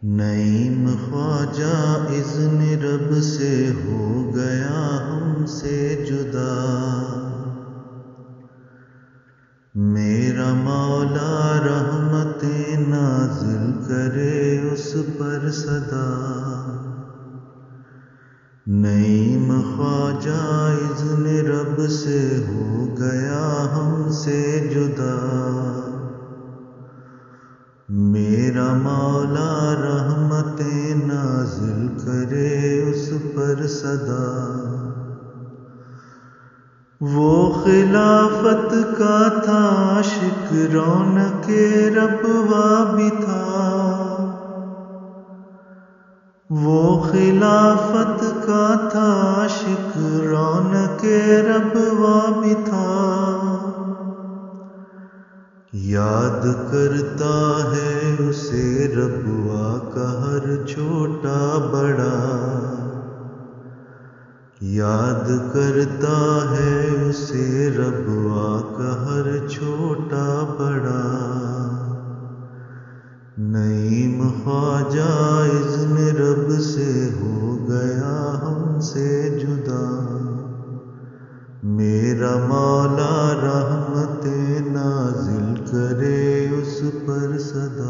نعیم خواجہ اذن رب سے ہو گیا ہم سے جدا، میرا مولا رحمتیں نازل کرے اس پر سدا۔ نعیم خواجہ اذن رب سے ہو گیا ہم سے جدا، میرا مولا رحمتیں نازل کرے اس پر سدا۔ وہ خلافت کا تھا عاشق، رونق ربوا بھی تھا، وہ خلافت کا تھا عاشق، رونق ربوا بھی تھا۔ یاد کرتا ہے اسے ربوا کا ہر چھوٹا بڑا، یاد کرتا ہے اسے ربوا کا ہر چھوٹا بڑا۔ نعیم خواجہ اذن رب سے ہو گیا ہم سے جدا، میرا مولا رحمتیں نازل کرے اس پر سدا۔